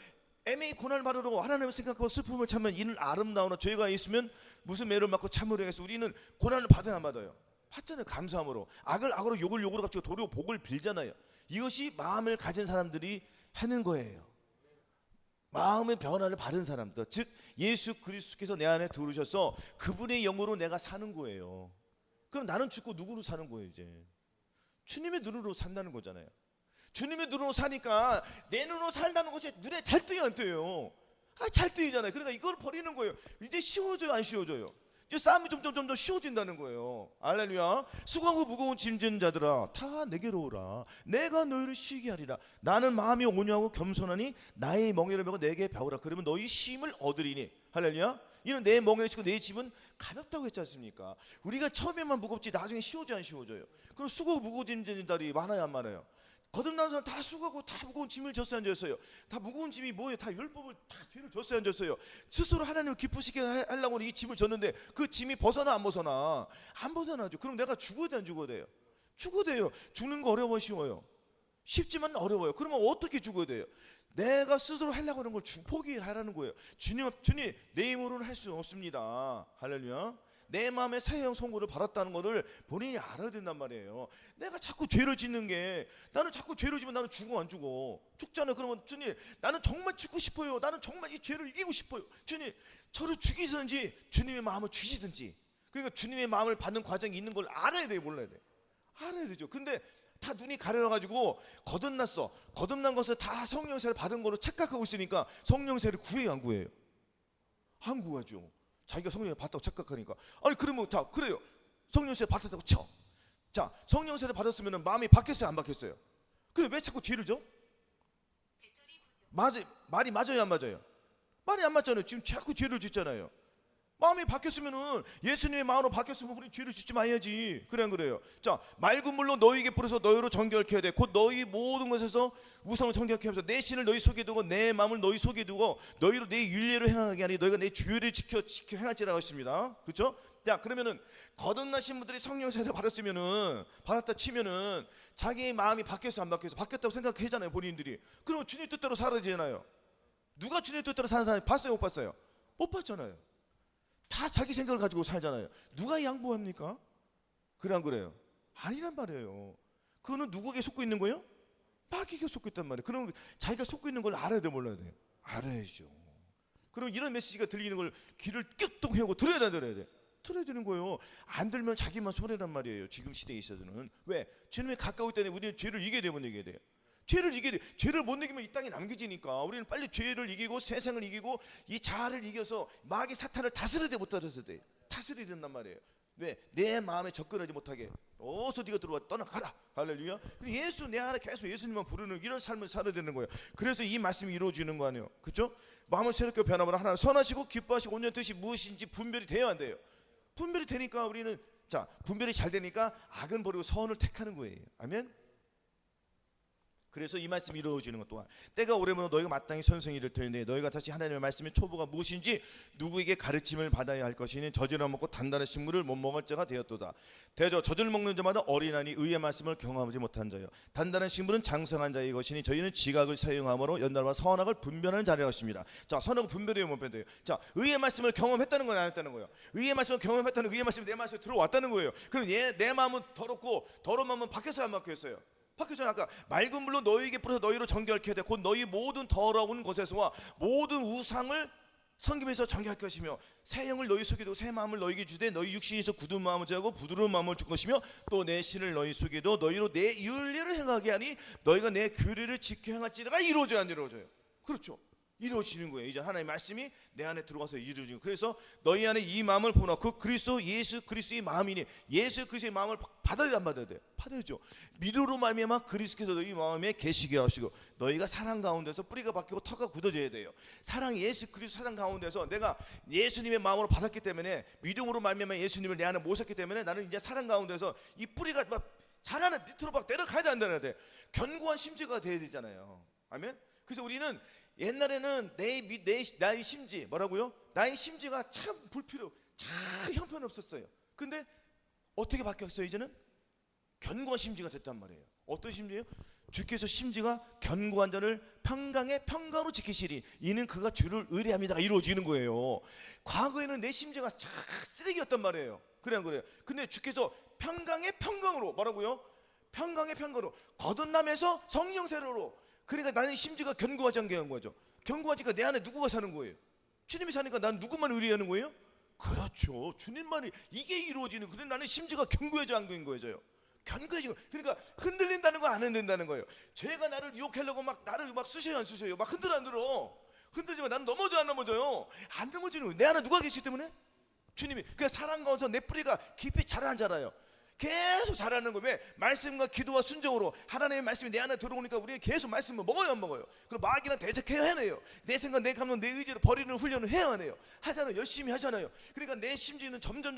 애매히 고난을 받으려고 하나님을 생각하고 슬픔을 참으면 이는 아름다우나 죄가 있으면 무슨 매를 맞고 참으려 해서 우리는 고난을 받아야 안 받아요? 받잖아요. 감사함으로. 악을 악으로 욕을 욕으로 갚고 도리어 복을 빌잖아요. 이것이 마음을 가진 사람들이 하는 거예요. 마음의 변화를 받은 사람들, 즉 예수 그리스도께서 내 안에 들어오셔서 그분의 영으로 내가 사는 거예요. 그럼 나는 죽고 누구로 사는 거예요? 이제 주님의 눈으로 산다는 거잖아요. 주님의 눈으로 사니까 내 눈으로 살다는 것이 눈에 잘 뜨요 안 뜨요? 잘 뜨이잖아요. 그러니까 이걸 버리는 거예요. 이제 쉬워져요 안 쉬워져요? 이제 싸움이 점점 쉬워진다는 거예요. 할렐루야. 수고하고 무거운 짐진 자들아 다 내게로 오라. 내가 너희를 쉬게 하리라. 나는 마음이 온유하고 겸손하니 나의 멍에를 메고 내게 배우라. 그러면 너희 쉼을 얻으리니. 할렐루야. 이는 내 멍에를 지고 내 짐은 가볍다고 했지 않습니까? 우리가 처음에만 무겁지 나중에 쉬워져 안 쉬워져요? 그럼 수고하고 무거운 짐진 자들이 많아요 안 많아요? 거듭난 사람 다 수고하고 다 무거운 짐을 졌어요 안 졌어요? 다 무거운 짐이 뭐예요? 다 율법을 다 죄를 졌어요 안 졌어요? 스스로 하나님을 기쁘시게 하려고 이 짐을 졌는데 그 짐이 벗어나 안 벗어나? 안 벗어나죠. 그럼 내가 죽어야 돼 안 죽어야 돼요? 죽어야 돼요. 죽는 거 어려워 쉬워요? 쉽지만 어려워요. 그러면 어떻게 죽어야 돼요? 내가 스스로 하려고 하는 걸 포기하라는 거예요. 주님 내 힘으로는 할 수 없습니다. 할렐루야. 내 마음에 새형 선고를 받았다는 것을 본인이 알아야 된단 말이에요. 내가 자꾸 죄를 짓는 게, 나는 자꾸 죄를 지면 나는 죽어 안 죽어? 죽잖아요. 그러면 주님 나는 정말 죽고 싶어요. 나는 정말 이 죄를 이기고 싶어요. 주님 저를 죽이시든지 주님의 마음을 주시든지. 그러니까 주님의 마음을 받는 과정이 있는 걸 알아야 돼요 몰라야 돼요? 알아야 되죠. 근데 다 눈이 가려가지고 거듭났어. 거듭난 것을 다 성령세를 받은 거로 착각하고 있으니까 성령세를 구해요 안 구해요? 안 구하죠. 자기가 성령을 받았다고 착각하니까. 아니 그러면 자 그래요. 성령세를 받았다고 쳐. 자 성령세를 받았으면 마음이 바뀌었어요 안 바뀌었어요? 근데 왜 자꾸 죄를 져? 말이 맞아요 안 맞아요? 말이 안 맞잖아요. 지금 자꾸 죄를 짓잖아요. 마음이 바뀌었으면은 예수님의 마음으로 바뀌었으면 우리 죄를 짓지 마야지. 그래 안 그래요? 자 맑은 물로 너희에게 뿌려서 너희로 정결케 해야 돼. 곧 너희 모든 것에서 우상을 정결케 하면서 내 신을 너희 속에 두고 내 마음을 너희 속에 두고 너희로 내 윤례를 행하게 하니 너희가 내 주의를 지켜 행할지라고 했습니다. 그렇죠? 자 그러면은 거듭나신 분들이 성령 세례 받았다 치면은 자기의 마음이 바뀌었어 안 바뀌었어? 바뀌었다고 생각하잖아요 본인들이. 그러면 주님 뜻대로 살아지잖아요. 누가 주님 뜻대로 사는 사람이 봤어요 못 봤어요? 못 봤잖아요. 다 자기 생각을 가지고 살잖아요. 누가 양보합니까? 그래 안 그래요? 아니란 말이에요. 그거는 누구에게 속고 있는 거예요? 마귀에게 속고 있단 말이에요. 그럼 자기가 속고 있는 걸 알아야 돼 몰라야 돼? 알아야죠. 그럼 이런 메시지가 들리는 걸 귀를 끄떡 해오고 들어야 돼 들어야 돼? 들어야 되는 거예요. 안 들면 자기만 손해란 말이에요. 지금 시대에 있어서는. 왜? 주님에 가까울 때는 우리는 죄를 이겨야 돼요 못 이겨야 돼요? 죄를 이겨야 돼. 죄를 못 이기면 이 땅에 남겨지니까 우리는 빨리 죄를 이기고 세상을 이기고 이 자아를 이겨서 마귀 사탄을 다스려야 돼 못 다스려야 돼? 다스려야 된단 말이에요. 왜? 내 마음에 접근하지 못하게. 어서 네가 들어와 떠나가라. 할렐루야. 예수 내 안에 계속 예수님만 부르는 이런 삶을 살아야 되는 거예요. 그래서 이 말씀이 이루어지는 거 아니에요. 그렇죠? 마음을 새롭게 변화하라. 하나님 선하시고 기뻐하시고 온전한 뜻이 무엇인지 분별이 돼야 안 돼요? 분별이 되니까 우리는 자 분별이 잘 되니까 악은 버리고 선을 택하는 거예요. 아멘. 그래서 이 말씀이 이루어지는 것 또한 때가 오래면 너희가 마땅히 선생이 될 터인데 너희가 다시 하나님의 말씀의 초보가 무엇인지 누구에게 가르침을 받아야 할 것이니 저질러 먹고 단단한 식물을 못 먹을 자가 되었도다. 대저 젖을 먹는 자마다 어린아니 의의 말씀을 경험하지 못한 자요 단단한 식물은 장성한 자의 것이니 저희는 지각을 사용함으로 연달과 선악을 분별하는 자리라 것입니다. 자 선악을 분별해요 못 분별해요? 자 의의 말씀을 경험했다는 건 안 했다는 거예요. 의의 말씀을 경험했다는 의의 말씀이 내 마음에 들어왔다는 거예요. 그럼 내 마음은 더럽고 더러운 마음은 바뀌었어요 안 바뀌었어요? 바뀌었잖아. 아까 맑은 물로 너희에게 뿌려서 너희로 정결케 하되 곧 너희 모든 더러운 것에서와 모든 우상을 섬기면서 정결할 것이며 새 영을 너희 속에 두고 새 마음을 너희에게 주되 너희 육신에서 굳은 마음을 제하고 부드러운 마음을 줄 것이며 또 내 신을 너희 속에 두어 너희로 내 윤리를 행하게 하니 너희가 내 규례를 지켜 행할지라가 이루어져야 안 이루어져요? 그렇죠. 이루어지는 거예요. 이제 하나님의 말씀이 내 안에 들어가서 이루어지는 거예요. 그래서 너희 안에 이 마음을 보나 그 그리스도 예수 그리스도의 마음이니 예수 그리스도의 마음을 받아야 안 받아야 돼요? 받아야죠. 믿음으로 말미암아 그리스도께서 너희 마음에 계시게 하시고 너희가 사랑 가운데서 뿌리가 박히고 터가 굳어져야 돼요. 사랑 예수 그리스도 사랑 가운데서 내가 예수님의 마음으로 받았기 때문에 믿음으로 말미암아 예수님을 내 안에 모셨기 때문에 나는 이제 사랑 가운데서 이 뿌리가 막 자라는 밑으로 막 내려가야 된다는 데 견고한 심지가 돼야 되잖아요. 아멘. 그래서 우리는 옛날에는 나의 심지 뭐라고요? 나의 심지가 참 불필요, 참 형편없었어요. 근데 어떻게 바뀌었어요? 이제는 견고한 심지가 됐단 말이에요. 어떤 심지예요? 주께서 심지가 견고한 자를 평강의 평강으로 지키시리 이는 그가 주를 의뢰합니다가 이루어지는 거예요. 과거에는 내 심지가 참 쓰레기였단 말이에요. 그래 안 그래요? 근데 주께서 평강의 평강으로 뭐라고요? 평강의 평강으로 거듭남에서 성령 세례로 그러니까 나는 심지가 견고하지 않게 한 거죠. 견고하니까 내 안에 누구가 사는 거예요? 주님이 사니까 난 누구만 의뢰하는 거예요? 그렇죠. 주님만이 이게 이루어지는. 그래 나는 심지가 견고해져 안 견고해져요. 견고해지고 그러니까 흔들린다는 거 안 흔든다는 거예요. 죄가 나를 유혹하려고 막 나를 막 쑤셔요 안 쑤셔요? 막 흔들어 안 들어? 흔들지만 나는 넘어져 안 넘어져요? 안 넘어지는 거예요. 내 안에 누가 계시기 때문에? 주님이. 그 사랑 가운데서 내 뿌리가 깊이 자라 안 자라요? 계속 자라는 거예요. 왜? 말씀과 기도와 순종으로 하나님의 말씀이 내 안에 들어오니까 우리는 계속 말씀을 먹어요 안 먹어요? 그럼 마귀랑 대적해야 해내요. 내 생각 내 감정 내 의지를 버리는 훈련을 해야 하네요. 하잖아요. 열심히 하잖아요. 그러니까 내 심지는 점점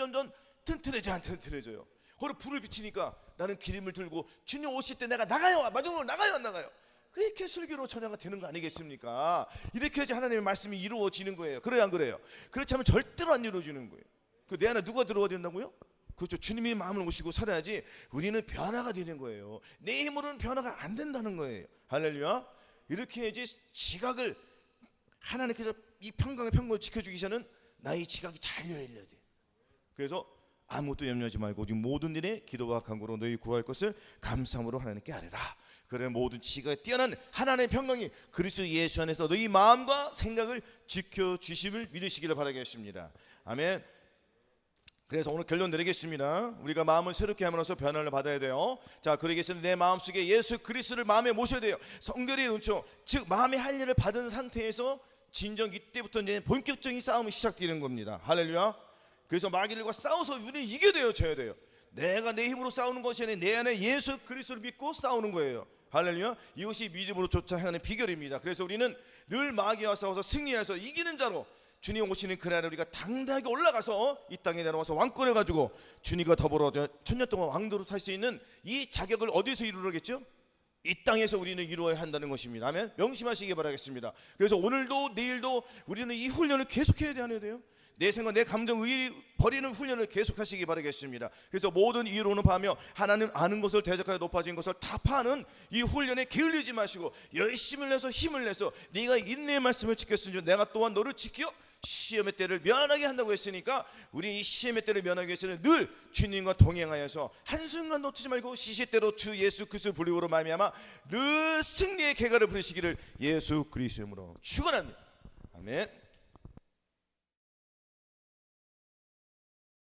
튼튼해져 안 튼튼해져요. 거기 불을 비치니까 나는 기름을 들고 주님 오실 때 내가 나가요. 마중으로 나가요 안 나가요? 그렇게 슬기로 찬양가 되는 거 아니겠습니까? 이렇게 해야지 하나님의 말씀이 이루어지는 거예요. 그래요 안 그래요? 그렇지 않으면 절대로 안 이루어지는 거예요. 그 내 안에 누가 들어와야 된다고요? 그렇죠. 주님이 마음을 오시고 살아야지 우리는 변화가 되는 거예요. 내 힘으로는 변화가 안 된다는 거예요. 할렐루야. 이렇게 해야지 지각을 하나님께서 이 평강의 평강을 지켜주기 전에는 나의 지각이 잘 열려야 돼. 그래서 아무것도 염려하지 말고 오직 모든 일에 기도와 간구로 너희 구할 것을 감사함으로 하나님께 아뢰라. 그래 모든 지각에 뛰어난 하나님의 평강이 그리스도 예수 안에서 너희 마음과 생각을 지켜주심을 믿으시기를 바라겠습니다. 아멘. 그래서 오늘 결론 내리겠습니다. 우리가 마음을 새롭게 함으로써 변화를 받아야 돼요. 자, 그러겠으면 내 마음속에 예수 그리스도를 마음에 모셔야 돼요. 성결의 은총, 즉 마음의 할례를 받은 상태에서 진정 이때부터 이제 본격적인 싸움이 시작되는 겁니다. 할렐루야. 그래서 마귀들과 싸워서 우리는 이겨야 돼요. 져야 돼요. 내가 내 힘으로 싸우는 것이 아니라 내 안에 예수 그리스도를 믿고 싸우는 거예요. 할렐루야. 이것이 믿음으로 쫓아 행하는 비결입니다. 그래서 우리는 늘 마귀와 싸워서 승리해서 이기는 자로 주님 오시는 그날에 우리가 당당하게 올라가서 이 땅에 내려와서 왕권을 가지고 주님과 더불어 천년 동안 왕도로 탈 수 있는 이 자격을 어디서 이루겠죠? 이 땅에서 우리는 이루어야 한다는 것입니다. 아멘. 명심하시기 바라겠습니다. 그래서 오늘도 내일도 우리는 이 훈련을 계속해야 돼요. 내 생각 내 감정 의 버리는 훈련을 계속하시기 바라겠습니다. 그래서 모든 이론을 파며 하나님 아는 것을 대적하여 높아진 것을 다 파는 이 훈련에 게을리지 마시고 열심을 내서 힘을 내서 네가 인내의 말씀을 지켰으니 내가 또한 너를 지켜 시험의 때를 면하게 한다고 했으니까 우리 이 시험의 때를 면하기 위해서는 늘 주님과 동행하여서 한순간 놓치지 말고 시시때로 주 예수 그리스도 불리우로 말미암아 늘 승리의 계가를 부리시기를 예수 그리스도 이름으로 축원합니다. 아멘.